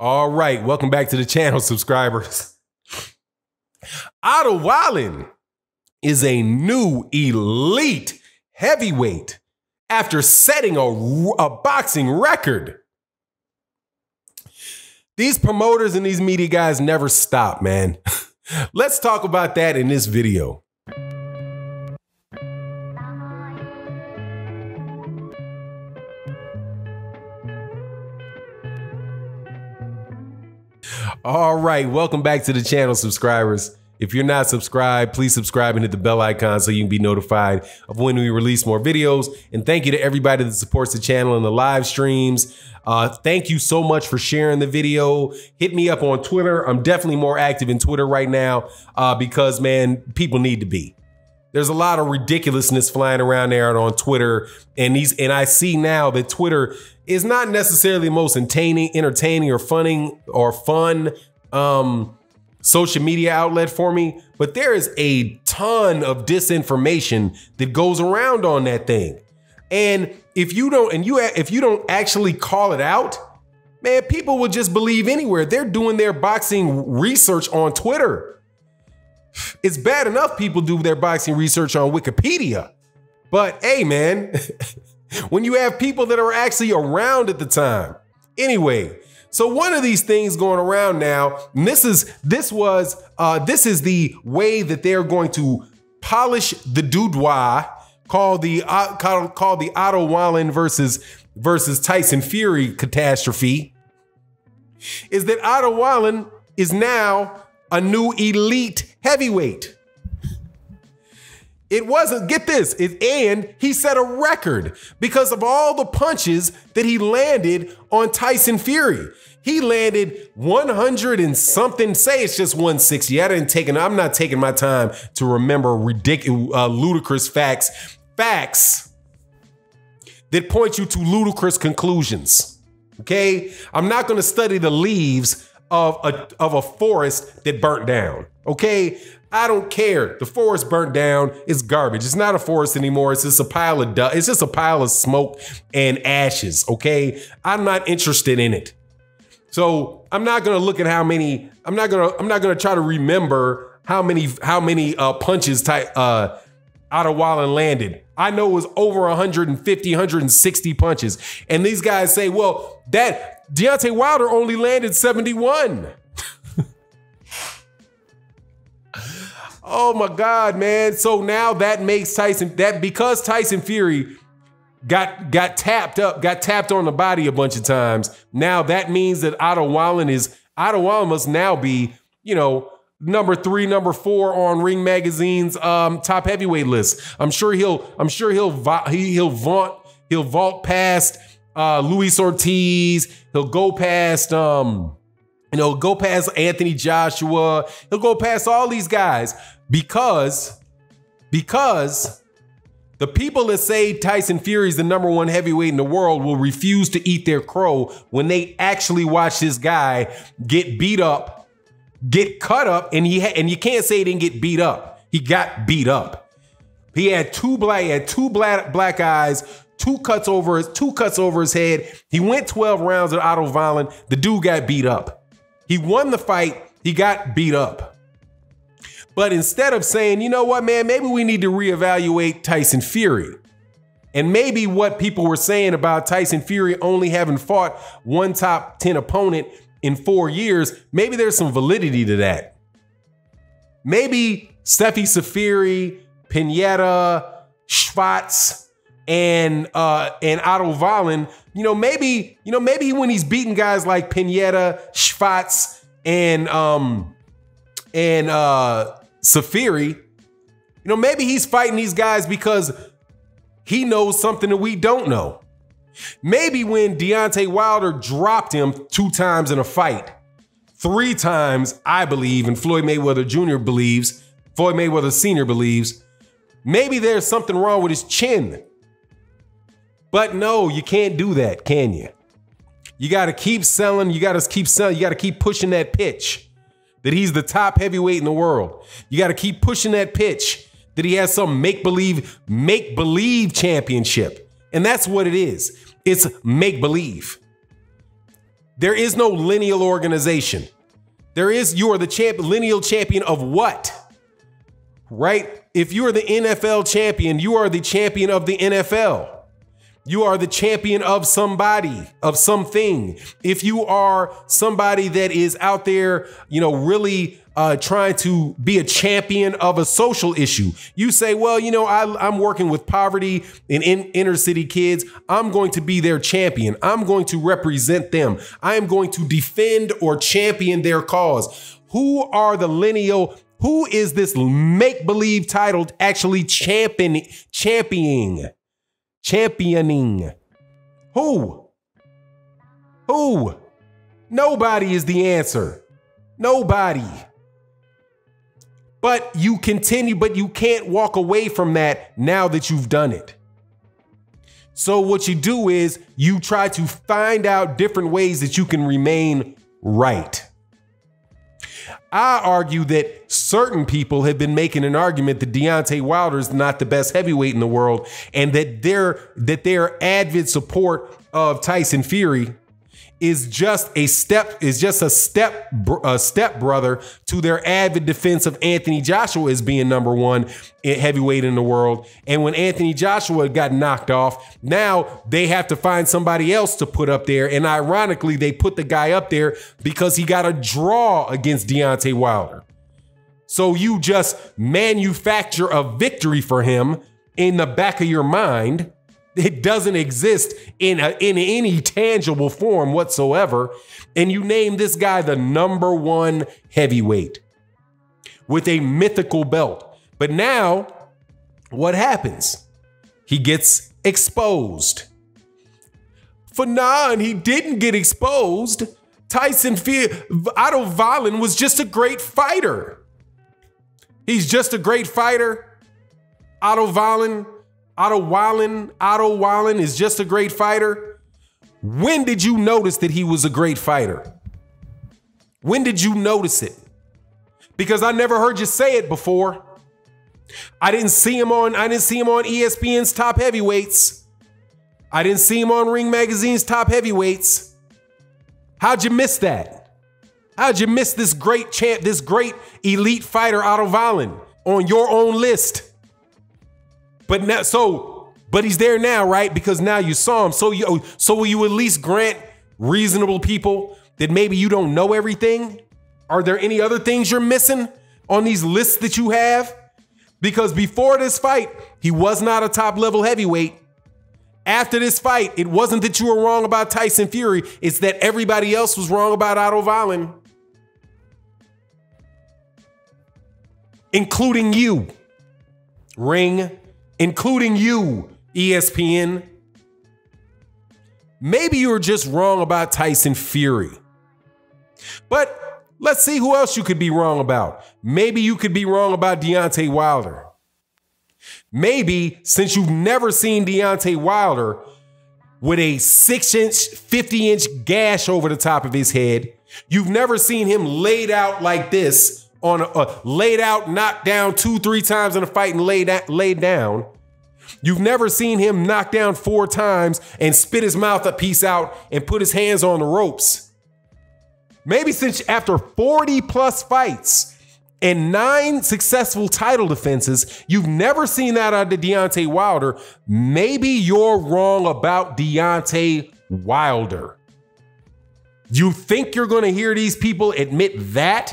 All right, welcome back to the channel, subscribers. Wallin is a new elite heavyweight after setting a boxing record. These promoters and these media guys never stop, man. Let's talk about that in this video. All right, welcome back to the channel, subscribers. If you're not subscribed, please subscribe and hit the bell icon so you can be notified of when we release more videos. And thank you to everybody that supports the channel and the live streams. Thank you so much for sharing the video. Hit me up on Twitter. I'm definitely more active in Twitter right now because, man, people need to be. There's a lot of ridiculousness flying around there on Twitter, and I see now that Twitter is not necessarily the most entertaining or fun social media outlet for me, but there is a ton of disinformation that goes around on that thing. And if you don't actually call it out, man, people will just believe anywhere. They're doing their boxing research on Twitter. It's bad enough people do their boxing research on Wikipedia. But hey, man, when you have people that are actually around at the time. Anyway, so one of these things going around now, and this is the way that they're going to polish the boudoir called the Otto Wallin versus Tyson Fury catastrophe, is that Otto Wallin is now a new elite heavyweight. It wasn't, get this, and he set a record because of all the punches that he landed on Tyson Fury. He landed 100 and something, say it's just 160. I'm not taking my time to remember ridiculous, ludicrous facts that point you to ludicrous conclusions, okay? I'm not gonna study the leaves of a forest that burnt down, okay? I don't care. The forest burnt down. It's garbage. It's not a forest anymore. It's just a pile of dust. It's just a pile of smoke and ashes, okay? I'm not interested in it. So I'm not gonna look at how many, I'm not gonna try to remember how many punches Otto Wallin landed. I know it was over 150, 160 punches. And these guys say, well, that Deontay Wilder only landed 71. Oh my God, man. So now that makes because Tyson Fury got tapped on the body a bunch of times. Now that means that Otto Wallin must now be, you know, number 3, number 4 on Ring Magazine's top heavyweight list. I'm sure he'll vault past Luis Ortiz. He'll go past go past Anthony Joshua. He'll go past all these guys because the people that say Tyson Fury is the number 1 heavyweight in the world will refuse to eat their crow when they actually watch this guy get beat up, get cut up, and you can't say he didn't get beat up. He got beat up. He had two black eyes, two cuts over his head. He went 12 rounds at Otto Wallin. The dude got beat up. He won the fight. He got beat up. But instead of saying, you know what, man, maybe we need to reevaluate Tyson Fury. And maybe what people were saying about Tyson Fury only having fought one top 10 opponent in 4 years, maybe there's some validity to that. Maybe Steffi Safiri, Pineda, Schwartz, and Otto Wallin, maybe when he's beating guys like Pineda, Schwartz, and Safiri, maybe he's fighting these guys because he knows something that we don't know. Maybe when Deontay Wilder dropped him 2 times in a fight, 3 times, I believe, and Floyd Mayweather Jr. believes, Floyd Mayweather Sr. believes, maybe there's something wrong with his chin. But no, you can't do that, can you? You got to keep selling. You got to keep selling. You got to keep pushing that pitch that he's the top heavyweight in the world. You got to keep pushing that pitch that he has some make-believe championship. And that's what it is. It's make-believe. There is no lineal organization. You are the lineal champion of what? Right? If you are the NFL champion, you are the champion of the NFL. You are the champion of somebody, of something. If you are somebody that is out there, really trying to be a champion of a social issue, you say, well, I'm working with poverty and inner city kids. I'm going to be their champion. I'm going to represent them. I am going to defend or champion their cause. Who is this make-believe title actually championing? Who? Nobody is the answer. Nobody. But you can't walk away from that now that you've done it. So what you do is you try to find out different ways that you can remain right. I argue that certain people have been making an argument that Deontay Wilder is not the best heavyweight in the world, and that their avid support of Tyson Fury is just a step brother to their avid defense of Anthony Joshua as being #1 heavyweight in the world. And when Anthony Joshua got knocked off, now they have to find somebody else to put up there. And ironically, they put the guy up there because he got a draw against Deontay Wilder. So you just manufacture a victory for him in the back of your mind. It doesn't exist in any tangible form whatsoever. And you name this guy the #1 heavyweight with a mythical belt. But now what happens? He gets exposed. And he didn't get exposed. Tyson Fury, Wallin was just a great fighter. He's just a great fighter. Wallin is just a great fighter. When did you notice that he was a great fighter? When did you notice it? Because I never heard you say it before. I didn't see him on ESPN's Top Heavyweights. I didn't see him on Ring Magazine's Top Heavyweights. How'd you miss that? How'd you miss this great champ, this great elite fighter Wallin on your own list? But he's there now, right? Because now you saw him. So will you at least grant reasonable people that maybe you don't know everything? Are there any other things you're missing on these lists that you have? Because before this fight, he was not a top level heavyweight. After this fight, it wasn't that you were wrong about Tyson Fury. It's that everybody else was wrong about Wallin. Including you, Ring. Including you, ESPN. Maybe you were just wrong about Tyson Fury. But let's see who else you could be wrong about. Maybe you could be wrong about Deontay Wilder. Maybe since you've never seen Deontay Wilder with a 6-inch, 50-inch gash over the top of his head, you've never seen him laid out like this, laid out, knocked down 2-3 times in a fight and laid down. You've never seen him knock down 4 times and spit his mouth a piece out and put his hands on the ropes. Maybe since after 40 plus fights and 9 successful title defenses, you've never seen that out of Deontay Wilder. Maybe you're wrong about Deontay Wilder. You think you're going to hear these people admit that?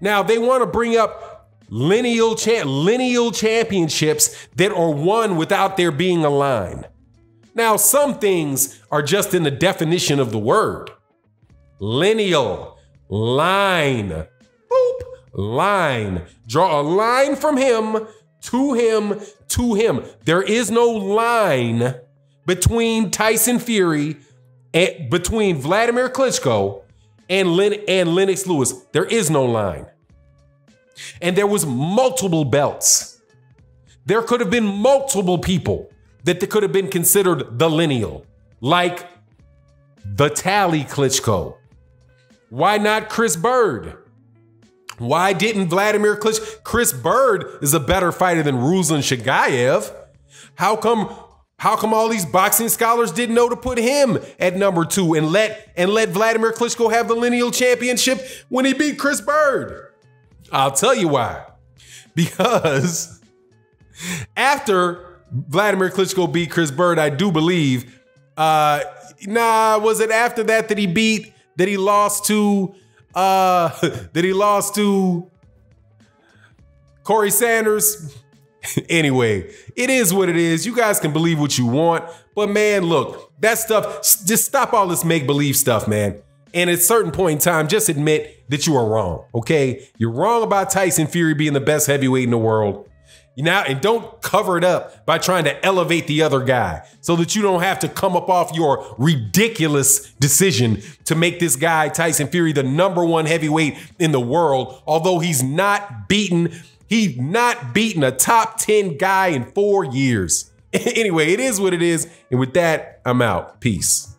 Now, they want to bring up lineal championships that are won without there being a line. Now, some things are just in the definition of the word. Lineal, line, boop, line. Draw a line from him, to him, to him. There is no line between Tyson Fury, and between Vladimir Klitschko and Lennox Lewis. There is no line. And there was multiple belts. There could have been multiple people that could have been considered the lineal, like Vitaly Klitschko. Why not Chris Byrd? Why didn't Vladimir Klitschko? Chris Byrd is a better fighter than Ruslan Shagayev. How come How come all these boxing scholars didn't know to put him at number 2 and let Vladimir Klitschko have the lineal championship when he beat Chris Byrd? I'll tell you why. Because after Vladimir Klitschko beat Chris Byrd, I do believe, was it after that he lost to Corey Sanders? Anyway, it is what it is. You guys can believe what you want, but man, look, that stuff, just stop all this make-believe stuff, man. And at a certain point in time, just admit that you are wrong, okay? You're wrong about Tyson Fury being the best heavyweight in the world. And don't cover it up by trying to elevate the other guy so that you don't have to come up off your ridiculous decision to make this guy, Tyson Fury, the #1 heavyweight in the world, although he's not beaten a top 10 guy in 4 years. Anyway, it is what it is. And with that, I'm out. Peace.